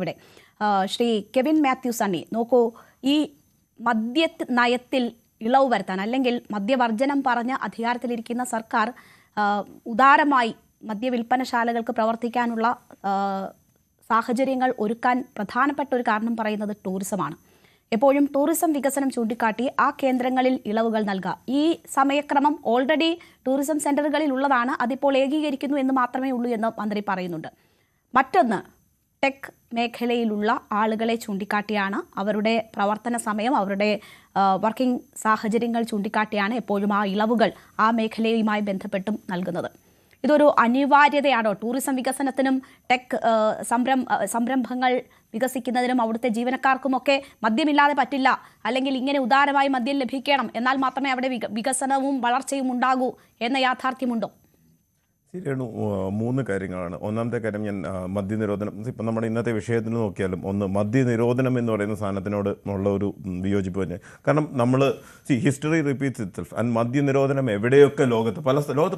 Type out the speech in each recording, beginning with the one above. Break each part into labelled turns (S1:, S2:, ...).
S1: ഇവിടെ ശ്രീ കെവിൻ മാത്യു സണ്ണി നോക്കൂ, ഈ മദ്യ നയത്തിൽ ഇളവ് വരുത്താൻ അല്ലെങ്കിൽ മദ്യവർജനം പറഞ്ഞ് അധികാരത്തിലിരിക്കുന്ന സർക്കാർ ഉദാരമായി മദ്യവിൽപ്പനശാലകൾക്ക് പ്രവർത്തിക്കാനുള്ള സാഹചര്യങ്ങൾ ഒരുക്കാൻ പ്രധാനപ്പെട്ട ഒരു കാരണം പറയുന്നത് ടൂറിസമാണ്. എപ്പോഴും ടൂറിസം വികസനം ചൂണ്ടിക്കാട്ടി ആ കേന്ദ്രങ്ങളിൽ ഇളവുകൾ നൽകുക. ഈ സമയക്രമം ഓൾറെഡി ടൂറിസം സെന്ററുകളിൽ ഉള്ളതാണ്, അതിപ്പോൾ ഏകീകരിക്കുന്നു എന്ന് മാത്രമേ ഉള്ളൂ എന്ന് മന്ത്രി പറയുന്നുണ്ട്. മറ്റൊന്ന്, ടെക് മേഖലയിലുള്ള ആളുകളെ ചൂണ്ടിക്കാട്ടിയാണ്, അവരുടെ പ്രവർത്തന സമയം, അവരുടെ വർക്കിംഗ് സാഹചര്യങ്ങൾ ചൂണ്ടിക്കാട്ടിയാണ് എപ്പോഴും ആ ഇളവുകൾ ആ മേഖലയുമായി ബന്ധപ്പെട്ടും നൽകുന്നത്. ഇതൊരു അനിവാര്യതയാണോ? ടൂറിസം വികസനത്തിനും ടെക് സംരംഭങ്ങൾ വികസിക്കുന്നതിനും അവിടുത്തെ ജീവനക്കാർക്കുമൊക്കെ മദ്യമില്ലാതെ പറ്റില്ല, അല്ലെങ്കിൽ ഇങ്ങനെ ഉദാരമായി മദ്യം ലഭിക്കണം, എന്നാൽ മാത്രമേ അവിടെ വികസനവും വളർച്ചയും ഉണ്ടാകൂ എന്ന യാഥാർത്ഥ്യമുണ്ടോ?
S2: ശരിയാണ്. 3 കാര്യങ്ങളാണ്. ഒന്നാമത്തെ കാര്യം, ഞാൻ മദ്യനിരോധനം, ഇപ്പം നമ്മുടെ ഇന്നത്തെ വിഷയത്തിന് നോക്കിയാലും ഒന്ന് മദ്യനിരോധനം എന്ന് പറയുന്ന സാധനത്തിനോട് ഉള്ള ഒരു വിയോജിപ്പ് തന്നെ. കാരണം നമ്മൾ ഹിസ്റ്ററി റിപ്പീറ്റ്സ് ഇറ്റ്സെൽഫ്. ആൻഡ് മദ്യനിരോധനം എവിടെയൊക്കെ ലോകത്ത്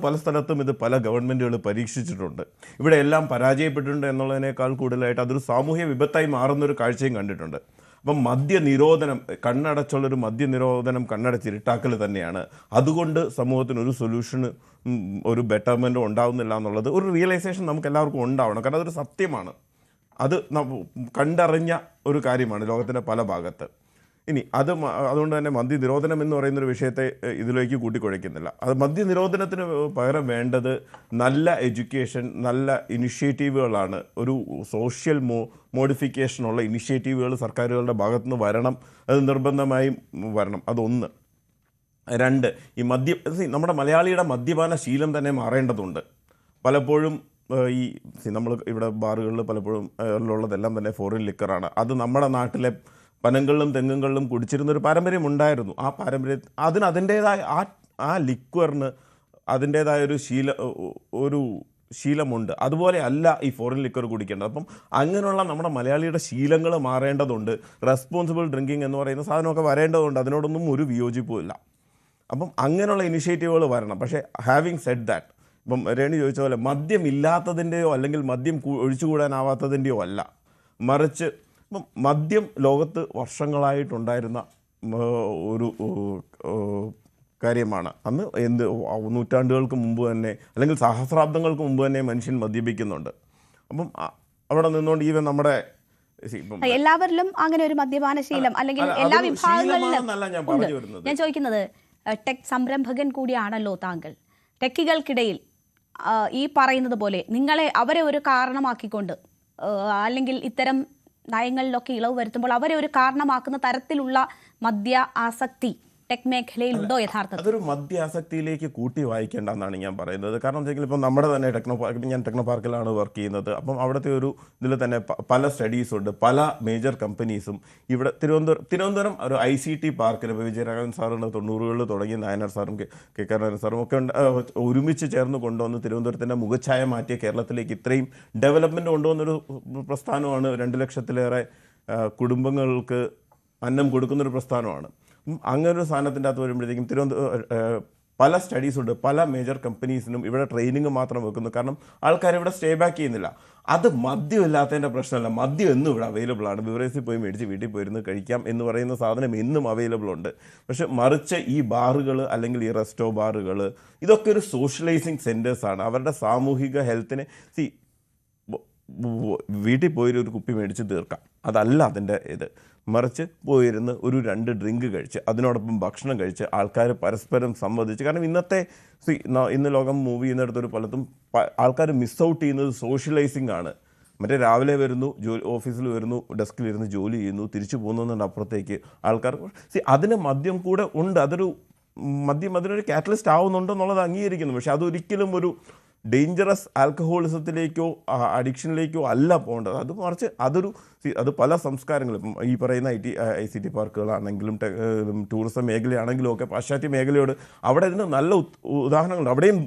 S2: പല സ്ഥലത്തും ഇത് പല ഗവൺമെൻറ്റുകൾ പരീക്ഷിച്ചിട്ടുണ്ട്. ഇവിടെ എല്ലാം പരാജയപ്പെട്ടിട്ടുണ്ട് എന്നുള്ളതിനേക്കാൾ കൂടുതലായിട്ട് അതൊരു സാമൂഹ്യ വിപത്തായി മാറുന്നൊരു കാഴ്ചയും കണ്ടിട്ടുണ്ട്. അപ്പം മദ്യനിരോധനം, കണ്ണടച്ചുള്ളൊരു മദ്യനിരോധനം കണ്ണടച്ചിരുട്ടാക്കൽ തന്നെയാണ്. അതുകൊണ്ട് സമൂഹത്തിന് ഒരു സൊല്യൂഷന്, ഒരു ബെറ്റർമെൻറ്റും ഉണ്ടാവുന്നില്ല എന്നുള്ളത് ഒരു റിയലൈസേഷൻ നമുക്ക് എല്ലാവർക്കും ഉണ്ടാവണം. കാരണം അതൊരു സത്യമാണ്, അത് കണ്ടറിഞ്ഞ ഒരു കാര്യമാണ് ലോകത്തിൻ്റെ പല ഭാഗത്ത്. ഇനി അതുകൊണ്ട് തന്നെ മദ്യനിരോധനം എന്ന് പറയുന്നൊരു വിഷയത്തെ ഇതിലേക്ക് കൂട്ടിക്കുഴയ്ക്കുന്നില്ല. അത് മദ്യനിരോധനത്തിന് പകരം വേണ്ടത് നല്ല എഡ്യൂക്കേഷൻ, നല്ല ഇനിഷ്യേറ്റീവുകളാണ്. ഒരു സോഷ്യൽ മോഡിഫിക്കേഷനുള്ള ഇനിഷ്യേറ്റീവുകൾ സർക്കാരുകളുടെ ഭാഗത്തുനിന്ന് വരണം. അത് നിർബന്ധമായും വരണം. അതൊന്ന്. 2, ഈ നമ്മുടെ മലയാളിയുടെ മദ്യപാന ശീലം തന്നെ മാറേണ്ടതുണ്ട്. പലപ്പോഴും ഈ നമ്മൾ ഇവിടെ ബാറുകളിൽ പലപ്പോഴും ഉള്ളതെല്ലാം തന്നെ ഫോറിൻ ലിക്കറാണ്. അത് നമ്മുടെ നാട്ടിലെ പനങ്ങളിലും തെങ്ങുകളിലും കുടിച്ചിരുന്നൊരു പാരമ്പര്യമുണ്ടായിരുന്നു. ആ പാരമ്പര്യം അതിൻ്റേതായ ആ ലിക്വറിന് അതിൻ്റേതായ ഒരു ശീലമുണ്ട്. അതുപോലെ അല്ല ഈ ഫോറിൻ ലിക്വർ കുടിക്കേണ്ടത്. അപ്പം അങ്ങനെയുള്ള നമ്മുടെ മലയാളിയുടെ ശീലങ്ങൾ മാറേണ്ടതുണ്ട്. റെസ്പോൺസിബിൾ ഡ്രിങ്കിങ് എന്ന് പറയുന്ന സാധനമൊക്കെ വരേണ്ടതുണ്ട്. അതിനോടൊന്നും ഒരു വിയോജിപ്പുമില്ല. അപ്പം അങ്ങനെയുള്ള ഇനിഷ്യേറ്റീവുകൾ വരണം. പക്ഷേ ഹാവിങ് സെഡ് ദാറ്റ്, ഇപ്പം രേണു ചോദിച്ച പോലെ മദ്യമില്ലാത്തതിൻ്റെയോ അല്ലെങ്കിൽ മദ്യം ഒഴിച്ചുകൂടാനാവാത്തതിൻ്റെയോ അല്ല, മറിച്ച് ഇപ്പം മദ്യം ലോകത്ത് വർഷങ്ങളായിട്ടുണ്ടായിരുന്ന ഒരു കാര്യമാണ്. അന്ന് നൂറ്റാണ്ടുകൾക്ക് മുമ്പ് തന്നെ അല്ലെങ്കിൽ സഹസ്രാബ്ദങ്ങൾക്ക് മുമ്പ് തന്നെ മനുഷ്യൻ മദ്യപിക്കുന്നുണ്ട്. അപ്പം അവിടെ നിന്നുകൊണ്ട് ഈവൻ നമ്മുടെ
S1: എല്ലാവരിലും അങ്ങനെ ഒരു മദ്യപാന ശീലം അല്ലെങ്കിൽ എല്ലാ വിഭാഗങ്ങളിലും. ഞാൻ ചോദിക്കുന്നത്, ടെക് സംരംഭകൻ കൂടിയാണല്ലോ താങ്കൾ. ടെക്കികൾക്കിടയിൽ ഈ പറയുന്നത് പോലെ അവരെ ഒരു കാരണമാക്കിക്കൊണ്ട് അല്ലെങ്കിൽ ഇത്തരം നയങ്ങളിലൊക്കെ ഇളവ് വരുത്തുമ്പോൾ അവരെ ഒരു കാരണമാക്കുന്ന തരത്തിലുള്ള മദ്യ ആസക്തി ടെക് മേഖലയിൽ ഉണ്ടോ യഥാർത്ഥത്തിൽ?
S2: അതൊരു മദ്യാസക്തിയിലേക്ക് കൂട്ടി വായിക്കേണ്ടെന്നാണ് ഞാൻ പറയുന്നത്. കാരണം വെച്ചെങ്കിൽ ഇപ്പം നമ്മുടെ തന്നെ ഞാൻ ടെക്നോ പാർക്കിലാണ് വർക്ക് ചെയ്യുന്നത്. അപ്പം അവിടുത്തെ ഒരു ഇതിൽ തന്നെ പല സ്റ്റഡീസുണ്ട്. പല മേജർ കമ്പനീസും ഇവിടെ തിരുവനന്തപുരം ഒരു ICT പാർക്കിൽ ഇപ്പോൾ വിജയരാഘവൻ സാറുണ്ട്, 90കളിൽ തുടങ്ങി നായനാർ സാറും കെ നായനാർ സാറും ഒക്കെ ഒരുമിച്ച് ചേർന്ന് കൊണ്ടുവന്ന് തിരുവനന്തപുരത്തിൻ്റെ മുഖച്ഛായ മാറ്റിയ കേരളത്തിലേക്ക് ഇത്രയും ഡെവലപ്മെൻറ്റ് കൊണ്ടുവന്നൊരു പ്രസ്ഥാനമാണ്. 2 ലക്ഷത്തിലേറെ കുടുംബങ്ങൾക്ക് അന്നം കൊടുക്കുന്നൊരു പ്രസ്ഥാനമാണ്. അങ്ങനൊരു സാധനത്തിൻ്റെ അകത്ത് വരുമ്പോഴത്തേക്കും പല സ്റ്റഡീസുണ്ട്. പല മേജർ കമ്പനീസിനും ഇവിടെ ട്രെയിനിങ് മാത്രം വെക്കുന്നു. കാരണം ആൾക്കാർ ഇവിടെ സ്റ്റേ ബാക്ക് ചെയ്യുന്നില്ല. അത് മദ്യം ഇല്ലാത്തതിൻ്റെ പ്രശ്നമല്ല. മദ്യം എന്നും ഇവിടെ അവൈലബിൾ ആണ്. ബിവറേജിൽ പോയി മേടിച്ച് വീട്ടിൽ പോയിരുന്ന് കഴിക്കാം എന്ന് പറയുന്ന സാധനം എന്നും അവൈലബിൾ ഉണ്ട്. പക്ഷെ മറിച്ച് ഈ ബാറുകൾ അല്ലെങ്കിൽ ഈ റെസ്റ്റോ ബാറുകൾ ഇതൊക്കെ ഒരു സോഷ്യലൈസിങ് സെൻറ്റേഴ്സാണ്. അവരുടെ സാമൂഹിക ഹെൽത്തിനെ വീട്ടിൽ പോയൊരു കുപ്പി മേടിച്ച് തീർക്കാം, അതല്ല അതിൻ്റെ ഇത്. മറിച്ച് പോയിരുന്ന് ഒരു 2 ഡ്രിങ്ക് കഴിച്ച് അതിനോടൊപ്പം ഭക്ഷണം കഴിച്ച് ആൾക്കാർ പരസ്പരം സംവദിച്ച്. കാരണം ഇന്ന് ലോകം മൂവ് ചെയ്യുന്നിടത്തൊരു പലതും ആൾക്കാർ മിസ് ഔട്ട് ചെയ്യുന്നത് സോഷ്യലൈസിങ് ആണ്. മറ്റേ രാവിലെ വരുന്നു, ഓഫീസിൽ വരുന്നു, ഡെസ്കിലിരുന്ന് ജോലി ചെയ്യുന്നു, തിരിച്ചു പോകുന്നതിൻ്റെ അപ്പുറത്തേക്ക് ആൾക്കാർ അതിന് മദ്യം കൂടെ ഉണ്ട്. അതിനൊരു കാറ്റലിസ്റ്റ് ആവുന്നുണ്ടെന്നുള്ളത് അംഗീകരിക്കുന്നു. പക്ഷെ അതൊരിക്കലും ഒരു ഡേഞ്ചറസ് ആൽക്കഹോളിസത്തിലേക്കോ അഡിക്ഷനിലേക്കോ അല്ല പോകേണ്ടത്. അത് മറിച്ച് അത് പല സംസ്കാരങ്ങളും, ഇപ്പം ഈ പറയുന്ന ICT പാർക്കുകളാണെങ്കിലും ടൂറിസം മേഖലയാണെങ്കിലും ഒക്കെ പാശ്ചാത്യ മേഖലയോട് അവിടെ ഇതിന് നല്ല ഉദാഹരണങ്ങളുണ്ട്. അവിടെയും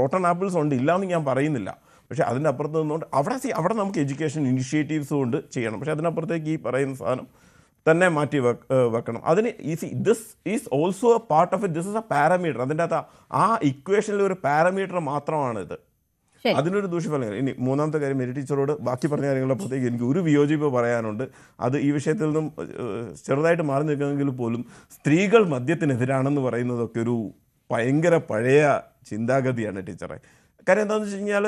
S2: റോട്ടൺ ആപ്പിൾസ് ഉണ്ട്, ഇല്ലയെന്ന് ഞാൻ പറയുന്നില്ല. പക്ഷേ അതിൻ്റെ അപ്പുറത്ത് നിന്നുകൊണ്ട് അവിടെ നമുക്ക് എഡ്യൂക്കേഷൻ ഇനിഷ്യേറ്റീവ്സ് കൊണ്ട് ചെയ്യണം. പക്ഷേ അതിനപ്പുറത്തേക്ക് ഈ പറയുന്ന സാധനം തന്നെ മാറ്റി വെക്കണം. അതിന് this is also A part of it. This is A parameter. അതിൻ്റെ അകത്ത് ആ ഇക്വേഷനിൽ ഒരു പാരാമീറ്റർ മാത്രമാണിത്. അതിനൊരു ദൂഷ്യഫലം. ഇനി മൂന്നാമത്തെ കാര്യം, മേരി ടീച്ചറോട് ബാക്കി പറഞ്ഞ കാര്യങ്ങളപ്പുറത്തേക്ക് എനിക്ക് ഒരു വിയോജിപ്പ് പറയാനുണ്ട്. അത് ഈ വിഷയത്തിൽ നിന്നും ചെറുതായിട്ട് മാറി നിൽക്കുന്നെങ്കിൽ പോലും സ്ത്രീകൾ മദ്യത്തിനെതിരാണെന്ന് പറയുന്നതൊക്കെ ഒരു ഭയങ്കര പഴയ ചിന്താഗതിയാണ് ടീച്ചറെ. കാര്യം എന്താണെന്ന് വെച്ച് കഴിഞ്ഞാൽ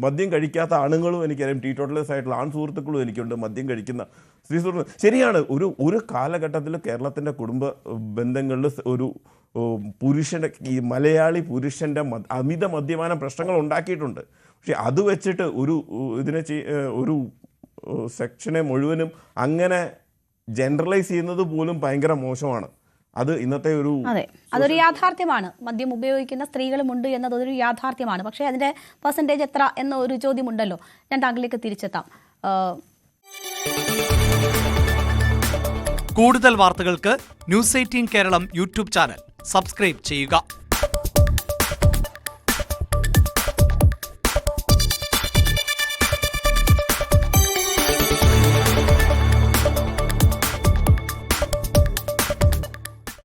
S2: മദ്യം കഴിക്കാത്ത ആണുങ്ങളും എനിക്കറിയാം, ടീറ്റോട്ടലേഴ്സ് ആയിട്ടുള്ള ആൺ സുഹൃത്തുക്കളും എനിക്കുണ്ട്, മദ്യം കഴിക്കുന്ന സ്ത്രീ സുഹൃത്തുക്കൾ. ശരിയാണ്, ഒരു കാലഘട്ടത്തിൽ കേരളത്തിൻ്റെ കുടുംബ ബന്ധങ്ങളിൽ ഒരു പുരുഷൻ്റെ, ഈ മലയാളി പുരുഷൻ്റെ അമിത മദ്യപാന പ്രശ്നങ്ങൾ ഉണ്ടാക്കിയിട്ടുണ്ട്. പക്ഷെ അത് വെച്ചിട്ട് ഒരു സെക്ഷനെ മുഴുവനും അങ്ങനെ ജനറലൈസ് ചെയ്യുന്നത് പോലും ഭയങ്കര മോശമാണ്. അത് ഇന്നത്തെ
S1: അതെ, അതൊരു യാഥാർത്ഥ്യമാണ്. മദ്യം ഉപയോഗിക്കുന്ന സ്ത്രീകളുമുണ്ട് എന്നതൊരു യാഥാർത്ഥ്യമാണ്. പക്ഷേ അതിൻ്റെ പെർസെൻറ്റേജ് എത്ര എന്ന ഒരു ചോദ്യമുണ്ടല്ലോ. ഞാൻ താങ്കളിലേക്ക് തിരിച്ചെത്താം.
S3: കൂടുതൽ വാർത്തകൾക്ക് News 18 Keralam YouTube channel subscribe ചെയ്യുക.